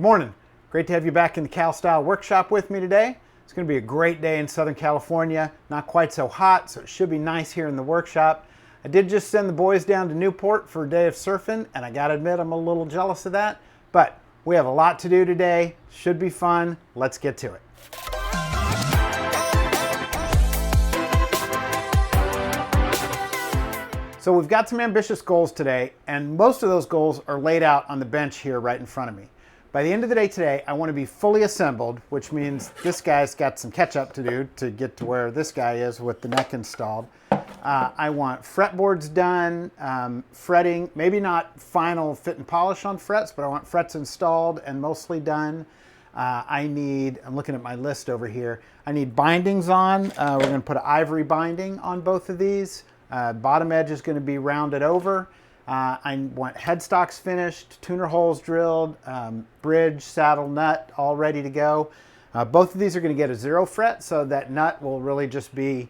Good morning. Great to have you back in the Cal Style Workshop with me today. It's going to be a great day in Southern California. Not quite so hot, so it should be nice here in the workshop. I did just send the boys down to Newport for a day of surfing, and I gotta admit I'm a little jealous of that. But we have a lot to do today. Should be fun. Let's get to it. So we've got some ambitious goals today, and most of those goals are laid out on the bench here right in front of me. By the end of the day today, I want to be fully assembled, which means this guy's got some catch up to do to get to where this guy is with the neck installed. I want fretboards done, fretting, maybe not final fit and polish on frets, but I want frets installed and mostly done. I'm looking at my list over here, I need bindings on. We're going to put an ivory binding on both of these. Bottom edge is going to be rounded over. I want headstocks finished, tuner holes drilled, bridge, saddle, nut all ready to go. Both of these are going to get a 0 fret, so that nut will really just be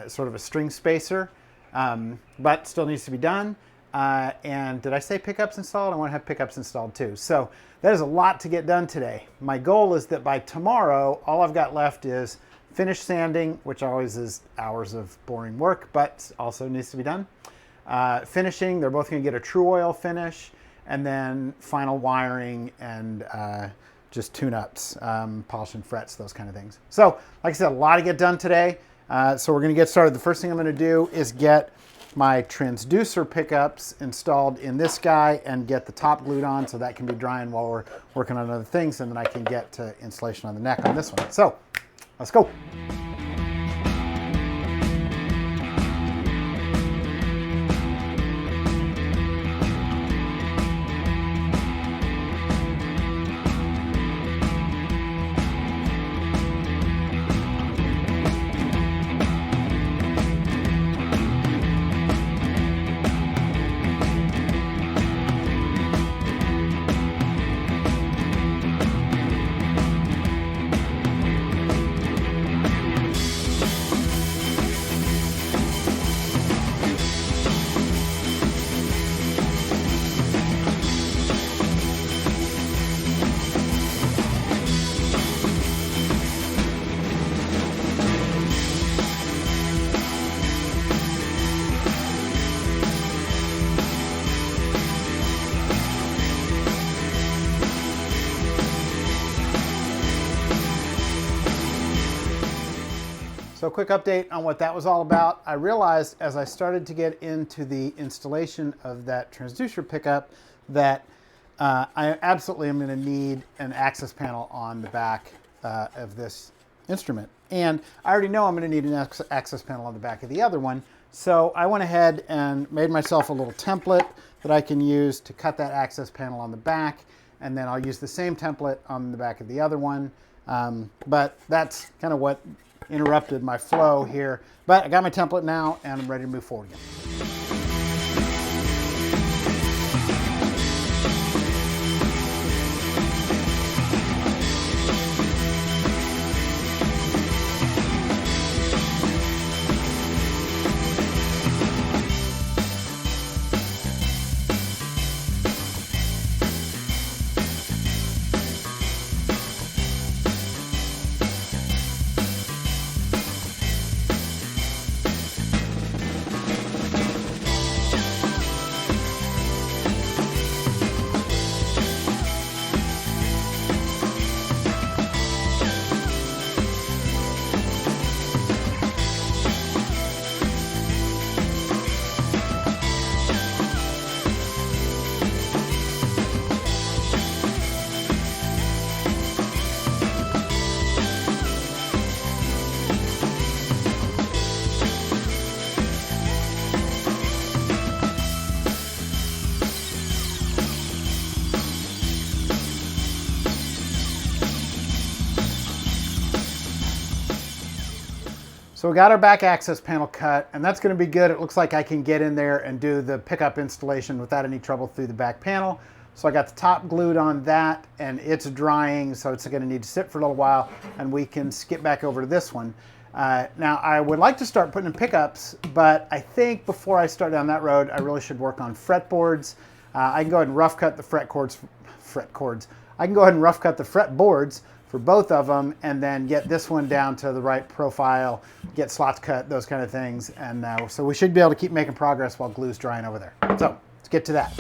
sort of a string spacer, but still needs to be done. And did I say pickups installed? I want to have pickups installed too. So that is a lot to get done today. My goal is that by tomorrow, all I've got left is finish sanding, which always is hours of boring work, but also needs to be done. Finishing, they're both going to get a true oil finish, and then final wiring and just tune-ups, polishing frets, those kind of things. So, like I said, a lot to get done today. So we're going to get started. The first thing I'm going to do is get my transducer pickups installed in this guy and get the top glued on so that can be drying while we're working on other things, and then I can get to installation on the neck on this one. So, let's go. So a quick update on what that was all about. I realized as I started to get into the installation of that transducer pickup that I absolutely am going to need an access panel on the back of this instrument. And I already know I'm going to need an access panel on the back of the other one. So I went ahead and made myself a little template that I can use to cut that access panel on the back. And then I'll use the same template on the back of the other one. But that's kind of what interrupted my flow here, but I got my template now and I'm ready to move forward again. So we got our back access panel cut, and that's going to be good. It looks like I can get in there and do the pickup installation without any trouble through the back panel. So I got the top glued on that, and it's drying, so it's going to need to sit for a little while, and we can skip back over to this one. Now, I would like to start putting in pickups, but I think before I start down that road, I really should work on fretboards. I can go ahead and rough cut the fret cords I can go ahead and rough cut the fretboards for both of them and then get this one down to the right profile, get slots cut, those kind of things. And so we should be able to keep making progress while glue's drying over there. So let's get to that.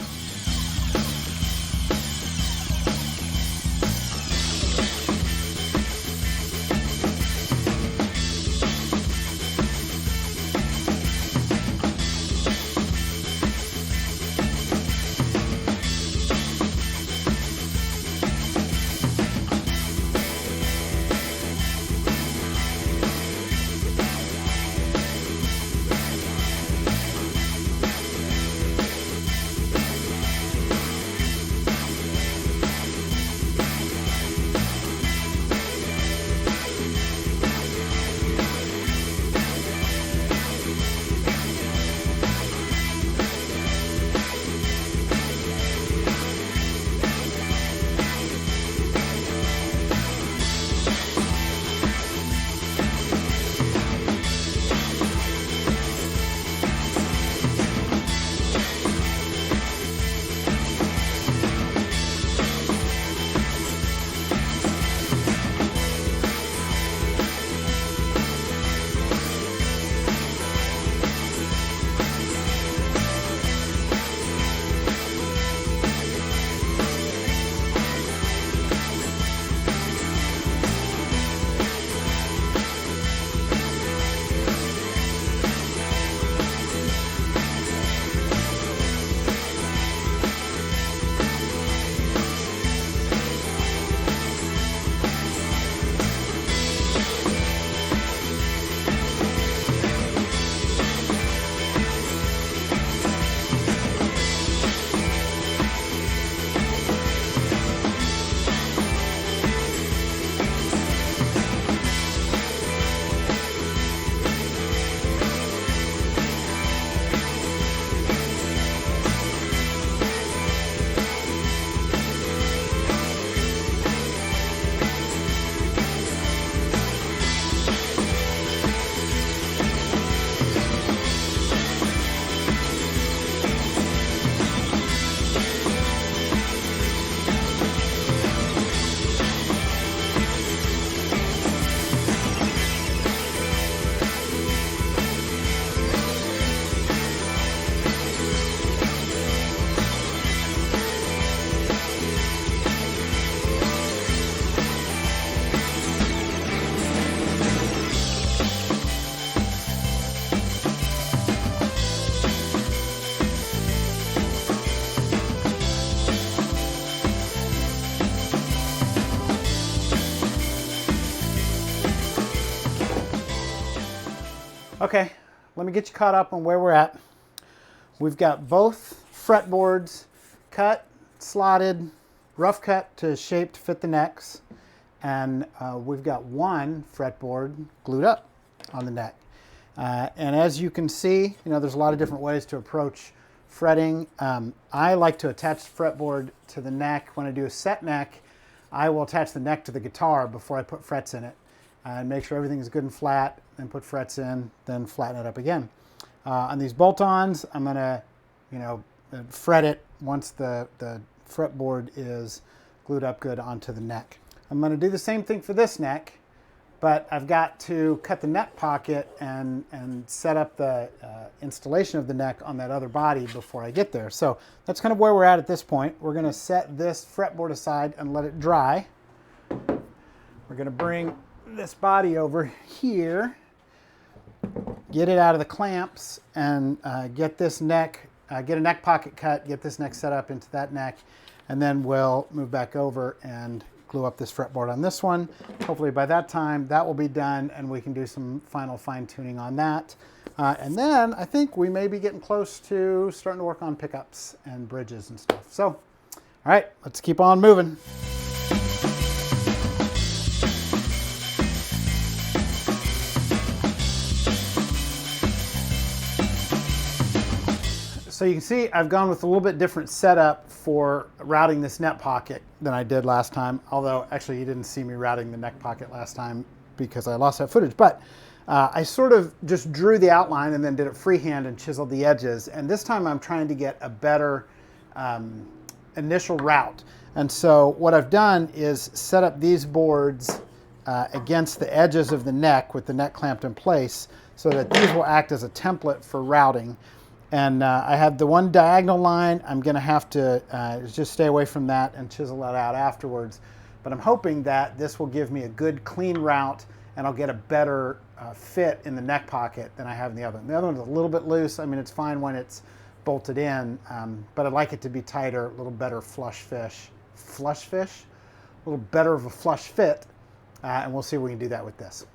Okay, let me get you caught up on where we're at. We've got both fretboards cut, slotted, rough cut to shape to fit the necks, and we've got one fretboard glued up on the neck. And as you can see, there's a lot of different ways to approach fretting. I like to attach the fretboard to the neck. When I do a set neck, I will attach the neck to the guitar before I put frets in it and make sure everything is good and flat, then put frets in, then flatten it up again. On these bolt-ons, I'm gonna, fret it once the fretboard is glued up good onto the neck. I'm gonna do the same thing for this neck, but I've got to cut the neck pocket and set up the installation of the neck on that other body before I get there. So that's kind of where we're at this point. We're gonna set this fretboard aside and let it dry. We're gonna bring this body over here, get it out of the clamps, and get this neck, get a neck pocket cut, get this neck set up into that neck, and then we'll move back over and glue up this fretboard on this one. Hopefully by that time that will be done and we can do some final fine tuning on that. And then I think we may be getting close to starting to work on pickups and bridges and stuff. So, all right, let's keep on moving. So you can see I've gone with a little bit different setup for routing this neck pocket than I did last time. Although actually you didn't see me routing the neck pocket last time because I lost that footage. But I sort of just drew the outline and then did it freehand and chiseled the edges. And this time I'm trying to get a better initial route. And so what I've done is set up these boards against the edges of the neck with the neck clamped in place so that these will act as a template for routing. And I have the one diagonal line. I'm going to have to just stay away from that and chisel that out afterwards. But I'm hoping that this will give me a good clean route and I'll get a better fit in the neck pocket than I have in the other one. The other one's a little bit loose. I mean, it's fine when it's bolted in, but I'd like it to be tighter, a little better flush fish, a little better of a flush fit, and we'll see if we can do that with this.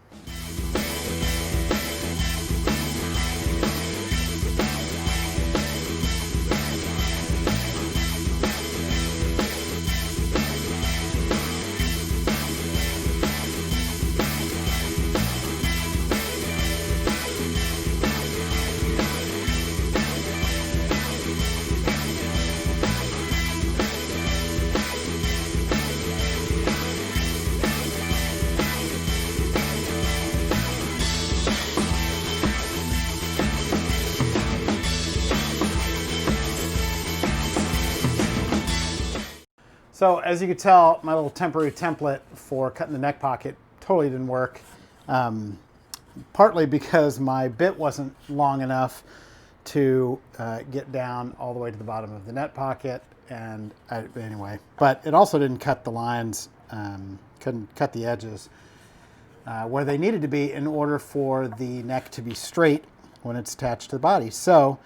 So as you can tell, my little temporary template for cutting the neck pocket totally didn't work. Partly because my bit wasn't long enough to get down all the way to the bottom of the neck pocket. And anyway, but it also didn't cut the lines, couldn't cut the edges where they needed to be in order for the neck to be straight when it's attached to the body. So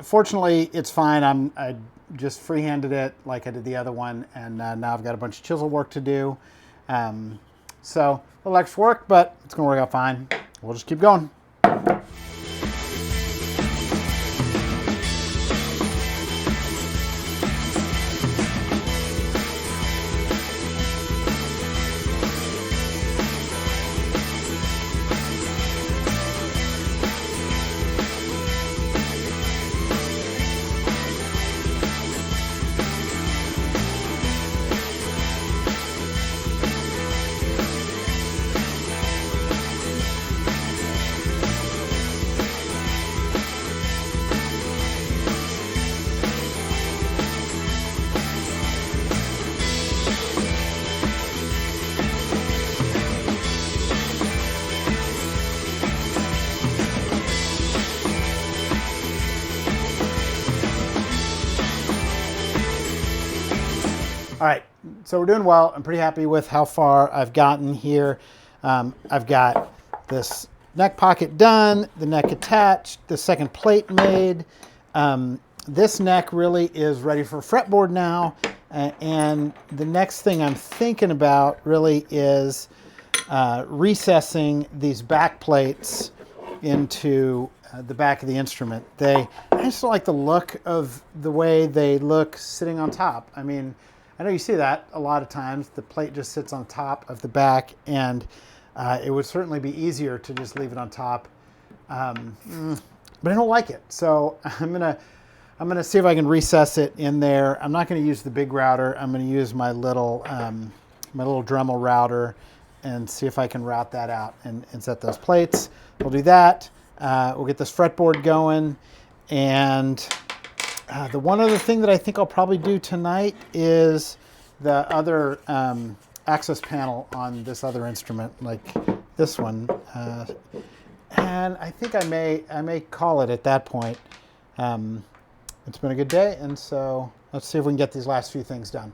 fortunately, it's fine. I just freehanded it like I did the other one, and now I've got a bunch of chisel work to do. So a little extra work, but it's going to work out fine. We'll just keep going. All right, so we're doing well. I'm pretty happy with how far I've gotten here. I've got this neck pocket done, the neck attached, the second plate made. This neck really is ready for fretboard now. And the next thing I'm thinking about really is recessing these back plates into the back of the instrument. I just don't like the look of the way they look sitting on top. I mean, I know you see that a lot of times. The plate just sits on top of the back, and it would certainly be easier to just leave it on top. But I don't like it. So I'm gonna see if I can recess it in there. I'm not gonna use the big router. I'm gonna use my little Dremel router and see if I can route that out and set those plates. We'll do that. We'll get this fretboard going, and the one other thing that I think I'll probably do tonight is the other access panel on this other instrument, like this one. And I think I may call it at that point. It's been a good day, and so let's see if we can get these last few things done.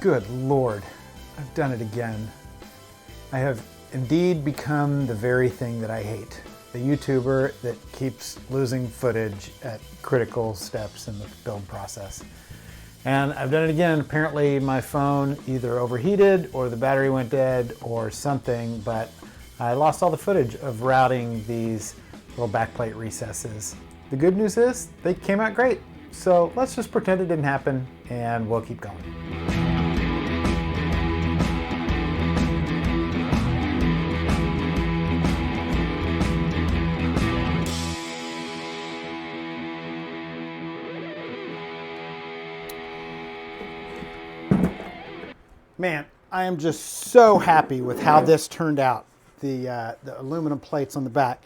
Good Lord, I've done it again. I have indeed become the very thing that I hate. The YouTuber that keeps losing footage at critical steps in the build process. And I've done it again. Apparently my phone either overheated or the battery went dead or something, but I lost all the footage of routing these little backplate recesses. The good news is they came out great. So let's just pretend it didn't happen and we'll keep going. Man, I am just so happy with how this turned out, the aluminum plates on the back.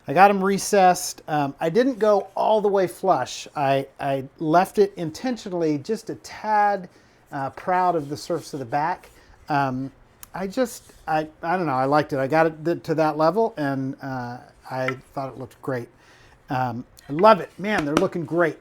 I got them recessed. I didn't go all the way flush. I left it intentionally just a tad proud of the surface of the back. I don't know, I liked it. I got it to that level and I thought it looked great. I love it. Man, they're looking great.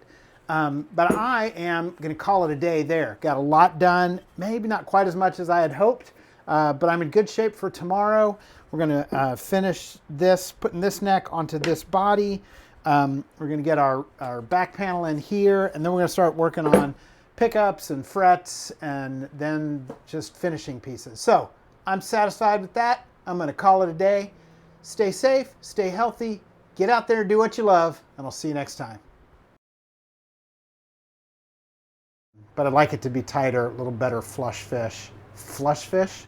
But I am going to call it a day there. Got a lot done, maybe not quite as much as I had hoped, but I'm in good shape for tomorrow. We're going to finish this, putting this neck onto this body. We're going to get our back panel in here, and then we're going to start working on pickups and frets and then just finishing pieces. So I'm satisfied with that. I'm going to call it a day. Stay safe, stay healthy, get out there, do what you love, and I'll see you next time. But I'd like it to be tighter, a little better flush fish. Flush fish?